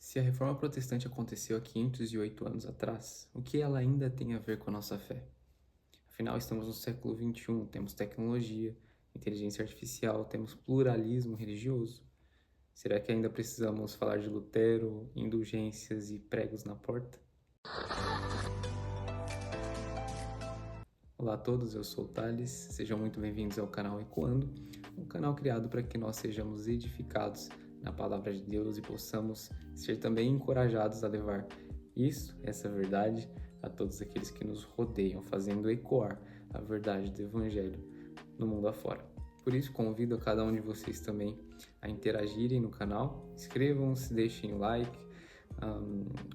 Se a Reforma Protestante aconteceu há 508 anos atrás, o que ela ainda tem a ver com a nossa fé? Afinal, estamos no século XXI, temos tecnologia, inteligência artificial, temos pluralismo religioso. Será que ainda precisamos falar de Lutero, indulgências e pregos na porta? Olá a todos, eu sou o Thales, sejam muito bem-vindos ao canal Ecoando, um canal criado para que nós sejamos edificados na Palavra de Deus e possamos ser também encorajados a levar essa verdade, a todos aqueles que nos rodeiam, fazendo ecoar a verdade do Evangelho no mundo afora. Por isso, convido a cada um de vocês também a interagirem no canal, inscrevam-se, deixem o like,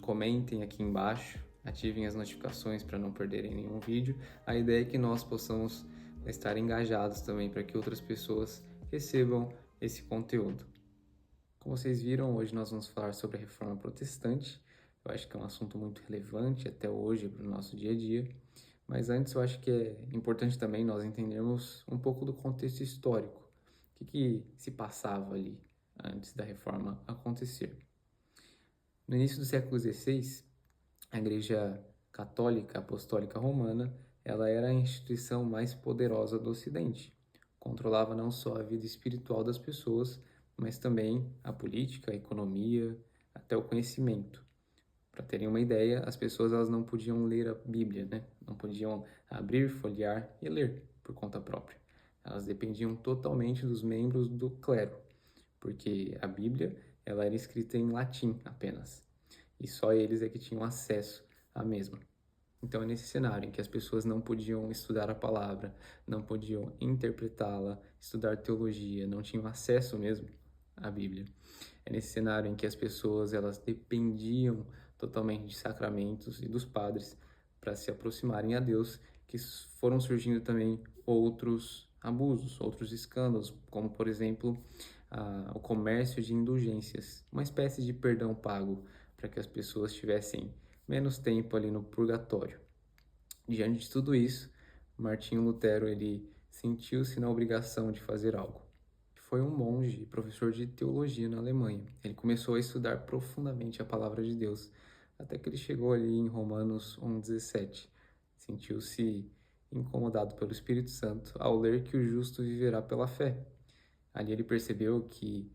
comentem aqui embaixo, ativem as notificações para não perderem nenhum vídeo. A ideia é que nós possamos estar engajados também para que outras pessoas recebam esse conteúdo. Como vocês viram, hoje nós vamos falar sobre a Reforma Protestante. Eu acho que é um assunto muito relevante até hoje para o nosso dia a dia. Mas antes eu acho que é importante também nós entendermos um pouco do contexto histórico. O que se passava ali antes da Reforma acontecer. No início do século XVI, a Igreja Católica Apostólica Romana, ela era a instituição mais poderosa do Ocidente. Controlava não só a vida espiritual das pessoas, mas também a política, a economia, até o conhecimento. Para terem uma ideia, as pessoas elas não podiam ler a Bíblia, né? Não podiam abrir, folhear e ler por conta própria. Elas dependiam totalmente dos membros do clero, porque a Bíblia ela era escrita em latim apenas, e só eles é que tinham acesso à mesma. Então é nesse cenário em que as pessoas não podiam estudar a palavra, não podiam interpretá-la, estudar teologia, não tinham acesso mesmo à Bíblia. É nesse cenário em que as pessoas elas dependiam totalmente de sacramentos e dos padres para se aproximarem a Deus, que foram surgindo também outros abusos, outros escândalos, como por exemplo o comércio de indulgências, uma espécie de perdão pago para que as pessoas tivessem menos tempo ali no purgatório. Diante de tudo isso, Martinho Lutero ele sentiu-se na obrigação de fazer algo. Foi um monge e professor de teologia na Alemanha. Ele começou a estudar profundamente a palavra de Deus, até que ele chegou ali em Romanos 1,17. Sentiu-se incomodado pelo Espírito Santo ao ler que o justo viverá pela fé. Ali ele percebeu que,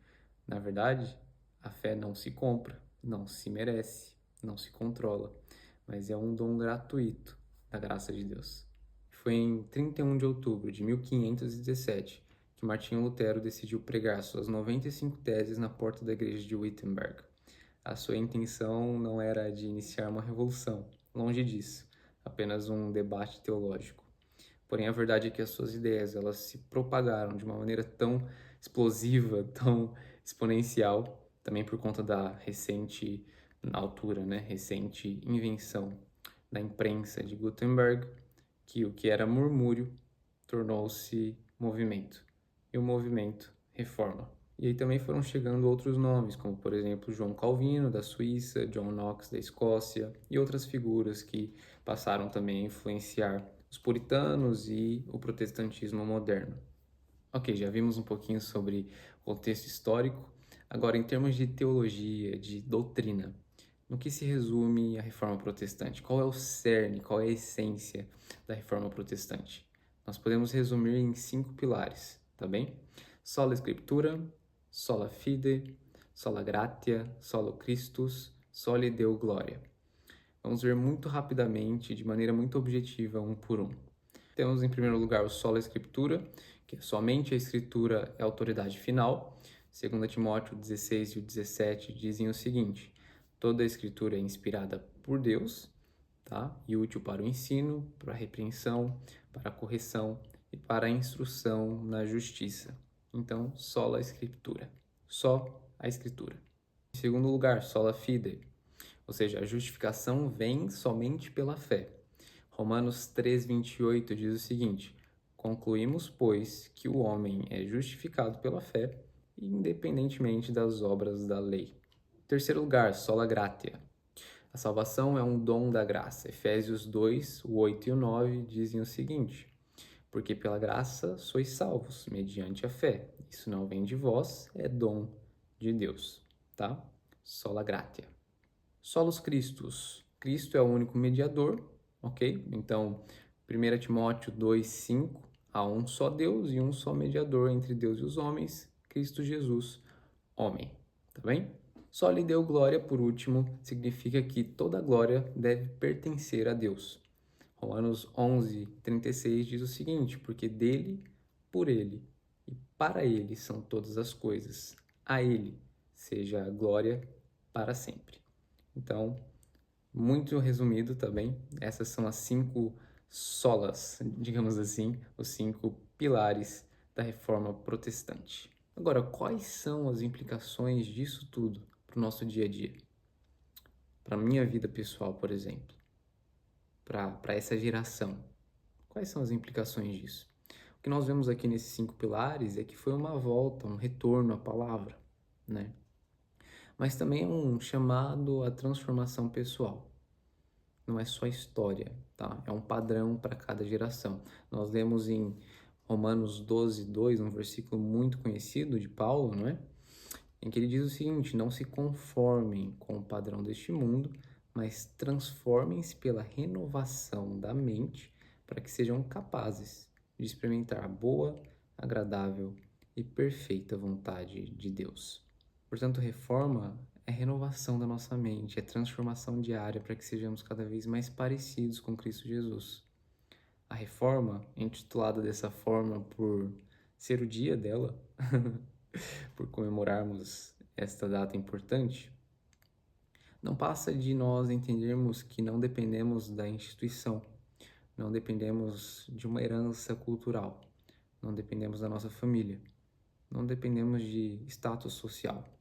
na verdade, a fé não se compra, não se merece, não se controla, mas é um dom gratuito da graça de Deus. Foi em 31 de outubro de 1517 que Martinho Lutero decidiu pregar suas 95 teses na porta da igreja de Wittenberg. A sua intenção não era a de iniciar uma revolução, longe disso, apenas um debate teológico. Porém, a verdade é que as suas ideias elas se propagaram de uma maneira tão explosiva, tão exponencial, também por conta da recente, na altura, né, recente invenção da imprensa de Gutenberg, que o que era murmúrio tornou-se movimento, e o movimento reforma. E aí também foram chegando outros nomes, como por exemplo João Calvino, da Suíça, John Knox, da Escócia, e outras figuras que passaram também a influenciar os puritanos e o protestantismo moderno. Ok, já vimos um pouquinho sobre o contexto histórico. Agora, em termos de teologia, de doutrina, no que se resume a Reforma Protestante? Qual é o cerne, qual é a essência da Reforma Protestante? Nós podemos resumir em 5 pilares, tá bem? Sola Scriptura, Sola Fide, Sola Gratia, Solo Christus, Soli Deo Gloria. Vamos ver muito rapidamente, de maneira muito objetiva, um por um. Temos em primeiro lugar o Sola Scriptura, que é somente a Escritura é a autoridade final. 2 Timóteo 16 e 17 dizem o seguinte: toda a Escritura é inspirada por Deus, tá? E útil para o ensino, para a repreensão, para a correção e para a instrução na justiça. Então, sola Scriptura, só a Escritura. Em segundo lugar, sola fide, ou seja, a justificação vem somente pela fé. Romanos 3,28 diz o seguinte: concluímos, pois, que o homem é justificado pela fé, independentemente das obras da lei. Em terceiro lugar, sola gratia. A salvação é um dom da graça. Efésios 2, o 8 e o 9 dizem o seguinte: porque pela graça sois salvos, mediante a fé. Isso não vem de vós, é dom de Deus, tá? sola gratia. Solus Christus. Cristo é o único mediador, ok? Então, 1 Timóteo 2,5, há um só Deus e um só mediador entre Deus e os homens, Cristo Jesus, homem. Tá bem? Só lhe deu glória, por último, significa que toda glória deve pertencer a Deus. Romanos 11:36 diz o seguinte: porque dele, por ele e para ele são todas as coisas. A ele seja a glória para sempre. Então, muito resumido também, essas são as 5 solas, digamos assim, os 5 pilares da reforma protestante. Agora, quais são as implicações disso tudo para o nosso dia a dia? Para a minha vida pessoal, por exemplo, para essa geração. Quais são as implicações disso? O que nós vemos aqui nesses 5 pilares é que foi uma volta, um retorno à palavra, né? Mas também é um chamado à transformação pessoal. Não é só história, tá? É um padrão para cada geração. Nós lemos em Romanos 12:2, um versículo muito conhecido de Paulo, não é? Em que ele diz o seguinte: não se conformem com o padrão deste mundo, mas transformem-se pela renovação da mente para que sejam capazes de experimentar a boa, agradável e perfeita vontade de Deus. Portanto, reforma é renovação da nossa mente, é transformação diária para que sejamos cada vez mais parecidos com Cristo Jesus. A reforma, intitulada dessa forma por ser o dia dela, por comemorarmos esta data importante, não passa de nós entendermos que não dependemos da instituição, não dependemos de uma herança cultural, não dependemos da nossa família, não dependemos de status social,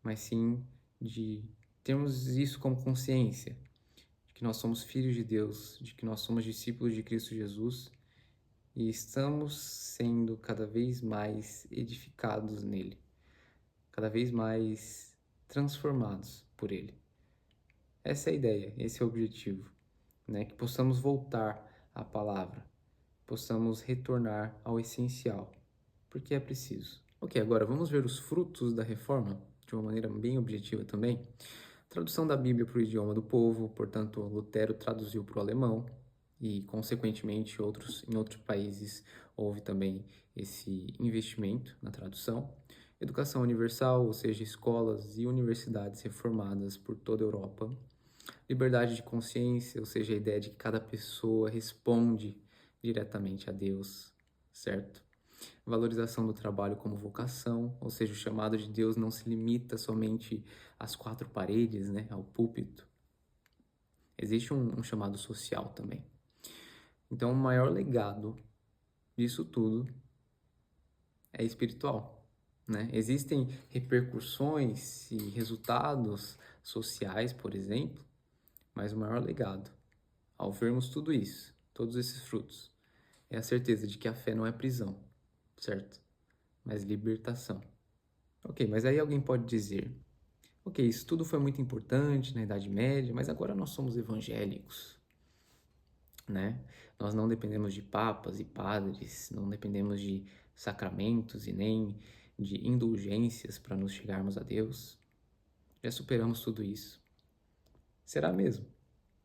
mas sim de termos isso como consciência, de que nós somos filhos de Deus, de que nós somos discípulos de Cristo Jesus e estamos sendo cada vez mais edificados nele, cada vez mais transformados por ele. Essa é a ideia, esse é o objetivo, né? Que possamos voltar à palavra, possamos retornar ao essencial, porque é preciso. Ok, agora vamos ver os frutos da reforma de uma maneira bem objetiva também. Tradução da Bíblia para o idioma do povo, portanto, Lutero traduziu para o alemão e, consequentemente, em outros países houve também esse investimento na tradução. Educação universal, ou seja, escolas e universidades reformadas por toda a Europa. Liberdade de consciência, ou seja, a ideia de que cada pessoa responde diretamente a Deus, certo? Valorização do trabalho como vocação, ou seja, o chamado de Deus não se limita somente às 4 paredes, né, ao púlpito. Existe um chamado social também. Então, o maior legado disso tudo é espiritual, né? Existem repercussões e resultados sociais, por exemplo, mas o maior legado, ao vermos tudo isso, todos esses frutos, é a certeza de que a fé não é prisão, certo? Mas libertação. Ok, mas aí alguém pode dizer, ok, isso tudo foi muito importante na Idade Média, mas agora nós somos evangélicos, né? Nós não dependemos de papas e padres, não dependemos de sacramentos e nem de indulgências para nos chegarmos a Deus. Já superamos tudo isso. Será mesmo?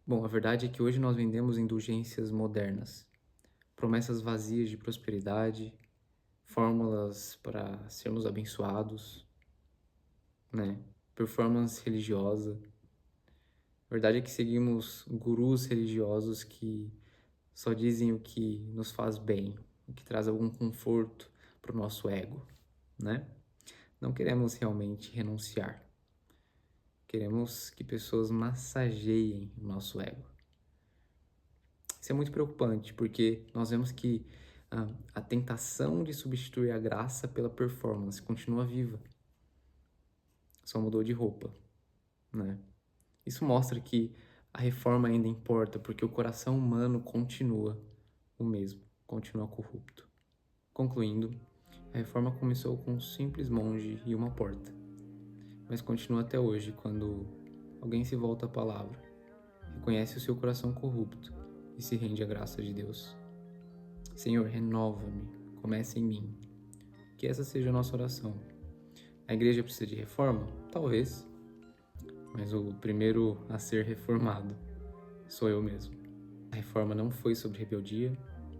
Bom, a verdade é que hoje nós vendemos indulgências modernas, promessas vazias de prosperidade, fórmulas para sermos abençoados, né? Performance religiosa. A verdade é que seguimos gurus religiosos que só dizem o que nos faz bem, o que traz algum conforto para o nosso ego, né? Não queremos realmente renunciar. Queremos que pessoas massageiem o nosso ego. Isso é muito preocupante, porque nós vemos que a tentação de substituir a graça pela performance continua viva. Só mudou de roupa, né? Isso mostra que a reforma ainda importa, porque o coração humano continua o mesmo, continua corrupto. Concluindo, a reforma começou com um simples monge e uma porta, mas continua até hoje quando alguém se volta à palavra, reconhece o seu coração corrupto e se rende à graça de Deus. Senhor, renova-me, comece em mim. Que essa seja a nossa oração. A igreja precisa de reforma? Talvez, mas o primeiro a ser reformado sou eu mesmo. A reforma não foi sobre rebeldia,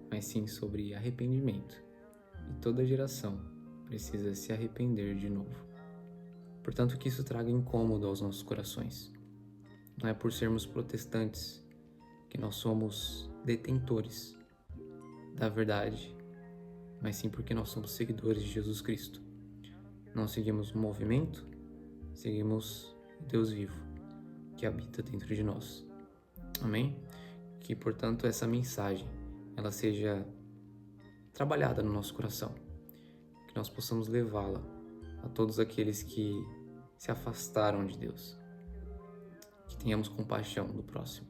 mas sim sobre arrependimento. E toda geração precisa se arrepender de novo. Portanto, que isso traga incômodo aos nossos corações. Não é por sermos protestantes que nós somos detentores da verdade, mas sim porque nós somos seguidores de Jesus Cristo. Não seguimos um movimento, seguimos Deus vivo, que habita dentro de nós. Amém? Que, portanto, essa mensagem ela seja trabalhada no nosso coração, que nós possamos levá-la a todos aqueles que se afastaram de Deus, que tenhamos compaixão do próximo.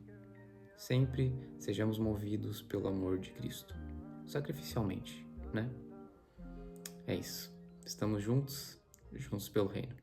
Sempre sejamos movidos pelo amor de Cristo, sacrificialmente, né? É isso. Estamos juntos pelo reino.